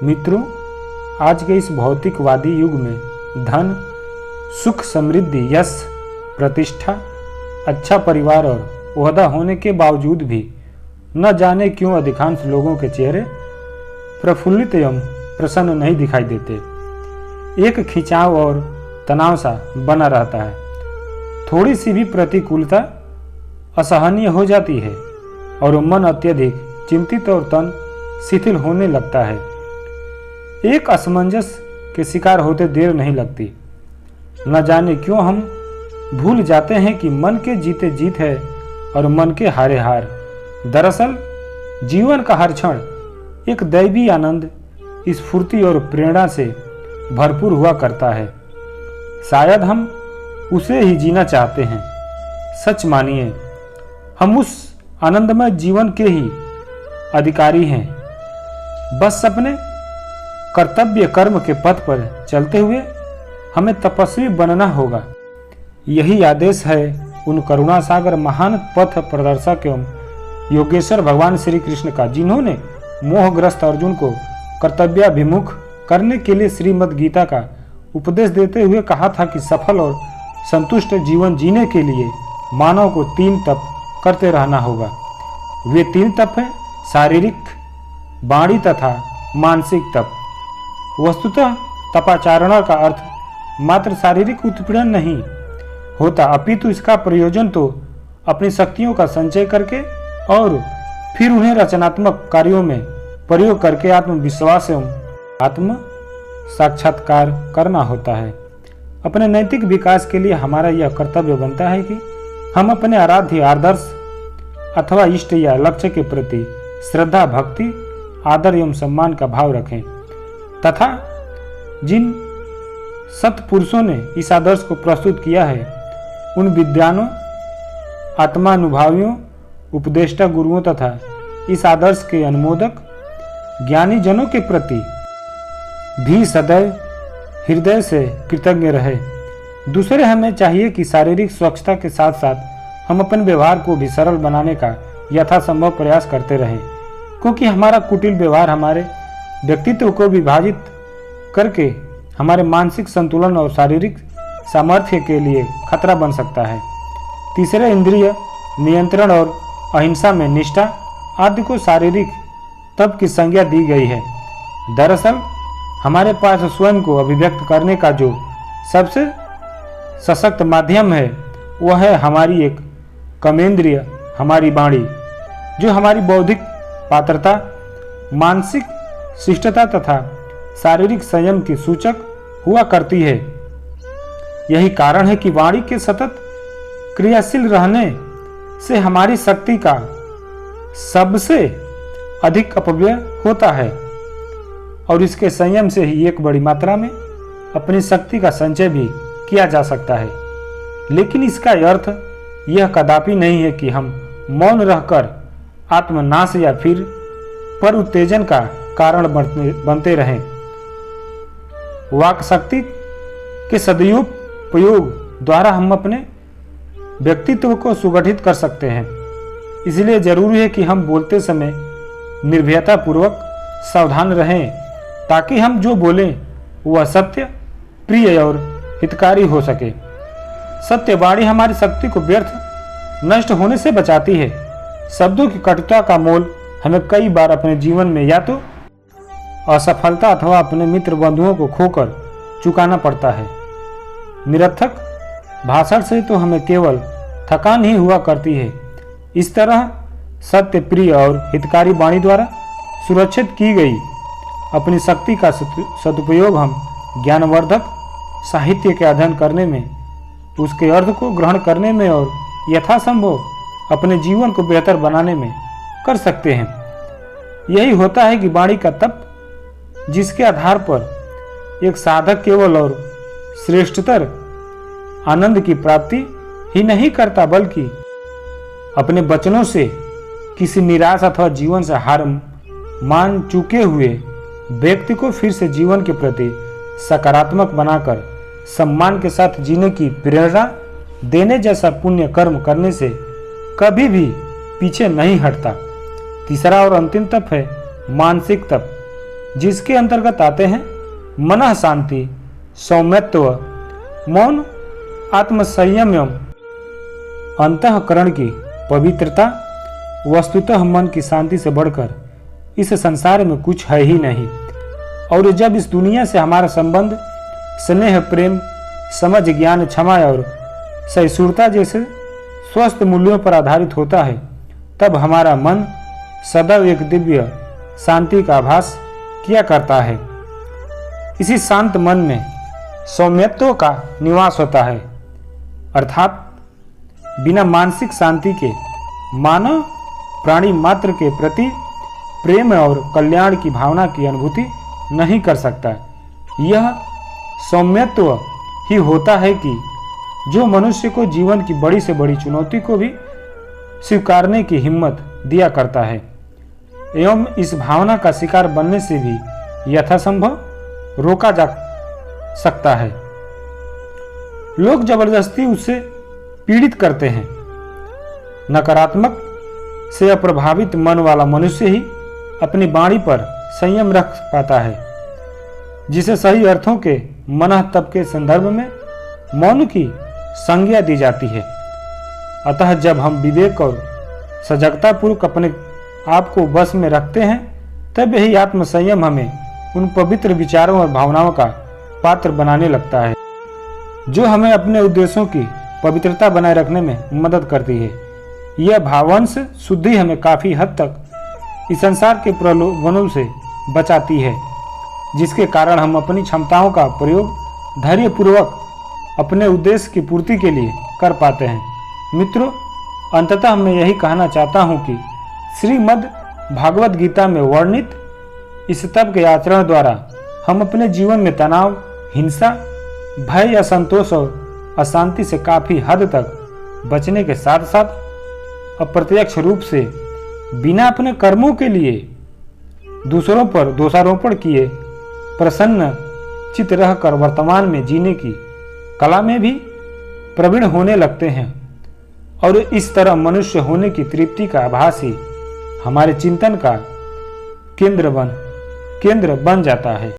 मित्रों, आज के इस भौतिकवादी युग में धन, सुख, समृद्धि, यश, प्रतिष्ठा, अच्छा परिवार और ओहदा होने के बावजूद भी न जाने क्यों अधिकांश लोगों के चेहरे प्रफुल्लित एवं प्रसन्न नहीं दिखाई देते। एक खिंचाव और तनाव सा बना रहता है। थोड़ी सी भी प्रतिकूलता असहनीय हो जाती है और मन अत्यधिक चिंतित और तन शिथिल होने लगता है। एक असमंजस के शिकार होते देर नहीं लगती। न जाने क्यों हम भूल जाते हैं कि मन के जीते जीत है और मन के हारे हार। दरअसल जीवन का हर क्षण एक दैवी आनंद, स्फूर्ति और प्रेरणा से भरपूर हुआ करता है। शायद हम उसे ही जीना चाहते हैं। सच मानिए, हम उस आनंदमय जीवन के ही अधिकारी हैं। बस अपने कर्तव्य कर्म के पथ पर चलते हुए हमें तपस्वी बनना होगा। यही आदेश है उन करुणा सागर महान पथ प्रदर्शक एवं योगेश्वर भगवान श्री कृष्ण का, जिन्होंने मोहग्रस्त अर्जुन को कर्तव्याभिमुख करने के लिए श्रीमद् गीता का उपदेश देते हुए कहा था कि सफल और संतुष्ट जीवन जीने के लिए मानव को 3 तप करते रहना होगा। वे 3 तप हैं: शारीरिक, वाणी तथा मानसिक तप। वस्तुतः तपाचारणा का अर्थ मात्र शारीरिक उत्पीड़न नहीं होता, अपितु इसका प्रयोजन तो अपनी शक्तियों का संचय करके और फिर उन्हें रचनात्मक कार्यों में प्रयोग करके आत्मविश्वास एवं आत्म साक्षात्कार करना होता है। अपने नैतिक विकास के लिए हमारा यह कर्तव्य बनता है कि हम अपने आराध्य, आदर्श अथवा इष्ट या लक्ष्य के प्रति श्रद्धा, भक्ति, आदर एवं सम्मान का भाव रखें तथा जिन सत्पुरुषों ने इस आदर्श को प्रस्तुत किया है उन विद्वानों, आत्मानुभावियों, उपदेष्टा गुरुओं तथा इस आदर्श के अनुमोदक ज्ञानी जनों के प्रति भी सदैव हृदय से कृतज्ञ रहे। दूसरे, हमें चाहिए कि शारीरिक स्वच्छता के साथ साथ हम अपने व्यवहार को भी सरल बनाने का यथासंभव प्रयास करते रहें, क्योंकि हमारा कुटिल व्यवहार हमारे व्यक्तित्व को विभाजित करके हमारे मानसिक संतुलन और शारीरिक सामर्थ्य के लिए खतरा बन सकता है। तीसरे, इंद्रिय नियंत्रण और अहिंसा में निष्ठा आदि को शारीरिक तप की संज्ञा दी गई है। दरअसल हमारे पास स्वयं को अभिव्यक्त करने का जो सबसे सशक्त माध्यम है वह है हमारी एक कर्मेंद्रिय, हमारी वाणी, जो हमारी बौद्धिक पात्रता, मानसिक शिष्टता तथा शारीरिक संयम की सूचक हुआ करती है। यही कारण है कि वाणी के सतत क्रियाशील रहने से हमारी शक्ति का सबसे अधिक अपव्यय होता है और इसके संयम से ही एक बड़ी मात्रा में अपनी शक्ति का संचय भी किया जा सकता है। लेकिन इसका अर्थ यह कदापि नहीं है कि हम मौन रहकर आत्मनाश या फिर पर उत्तेजन का कारण बनते रहें। वाक शक्ति के सदुपयोग द्वारा हम अपने व्यक्तित्व को सुगठित कर सकते हैं। इसलिए जरूरी है कि हम बोलते समय निर्भयता पूर्वक सावधान रहें ताकि हम जो बोलें वह सत्य, प्रिय और हितकारी हो सके। सत्यवाणी हमारी शक्ति को व्यर्थ नष्ट होने से बचाती है। शब्दों की कटुता का मोल हमें कई बार अपने जीवन में या तो असफलता अथवा अपने मित्र बंधुओं को खोकर चुकाना पड़ता है। निरर्थक भाषण से तो हमें केवल थकान ही हुआ करती है। इस तरह सत्य, प्रिय और हितकारी वाणी द्वारा सुरक्षित की गई अपनी शक्ति का सदुपयोग हम ज्ञानवर्धक साहित्य के अध्ययन करने में, उसके अर्थ को ग्रहण करने में और यथासंभव अपने जीवन को बेहतर बनाने में कर सकते हैं। यही होता है कि वाणी का तप, जिसके आधार पर एक साधक केवल और श्रेष्ठतर आनंद की प्राप्ति ही नहीं करता बल्कि अपने वचनों से किसी निराश अथवा जीवन से हार मान चुके हुए व्यक्ति को फिर से जीवन के प्रति सकारात्मक बनाकर सम्मान के साथ जीने की प्रेरणा देने जैसा पुण्य कर्म करने से कभी भी पीछे नहीं हटता। तीसरा और अंतिम तप है मानसिक तप। जिसके अंतर्गत आते हैं मनः शांति, सौम्यत्व, मौन, आत्मसंयम एवं अंतःकरण की पवित्रता। वस्तुतः मन की शांति से बढ़कर इस संसार में कुछ है ही नहीं। और जब इस दुनिया से हमारा संबंध स्नेह, प्रेम, समझ, ज्ञान, क्षमा और सहिष्णुता जैसे स्वस्थ मूल्यों पर आधारित होता है, तब हमारा मन सदैव एक दिव्य शांति का आभास किया करता है। इसी शांत मन में सौम्यत्व का निवास होता है, अर्थात बिना मानसिक शांति के मानव प्राणी मात्र के प्रति प्रेम और कल्याण की भावना की अनुभूति नहीं कर सकता। यह सौम्यत्व ही होता है कि जो मनुष्य को जीवन की बड़ी से बड़ी चुनौती को भी स्वीकारने की हिम्मत दिया करता है एवं इस भावना का शिकार बनने से भी यथासंभव रोका जा सकता है। लोग जबरदस्ती उससे पीड़ित करते हैं। नकारात्मक से अप्रभावित मन वाला मनुष्य ही अपनी वाणी पर संयम रख पाता है, जिसे सही अर्थों के मनः तप के संदर्भ में मौन की संज्ञा दी जाती है। अतः जब हम विवेक और सजगता पूर्वक अपने आप को वश में रखते हैं, तब यही आत्मसंयम हमें उन पवित्र विचारों और भावनाओं का पात्र बनाने लगता है जो हमें अपने उद्देश्यों की पवित्रता बनाए रखने में मदद करती है। यह भावांश शुद्धि हमें काफी हद तक इस संसार के प्रलोभनों से बचाती है, जिसके कारण हम अपनी क्षमताओं का प्रयोग धैर्यपूर्वक अपने उद्देश्य की पूर्ति के लिए कर पाते हैं। मित्रों, अंततः मैं यही कहना चाहता हूँ कि श्रीमद् भागवत गीता में वर्णित इस तप के आचरण द्वारा हम अपने जीवन में तनाव, हिंसा, भय, असंतोष और अशांति से काफी हद तक बचने के साथ साथ अप्रत्यक्ष रूप से बिना अपने कर्मों के लिए दूसरों पर दोषारोपण किए प्रसन्न चित्त रहकर वर्तमान में जीने की कला में भी प्रवीण होने लगते हैं। और इस तरह मनुष्य होने की तृप्ति का आभास ही हमारे चिंतन का केंद्र बन जाता है।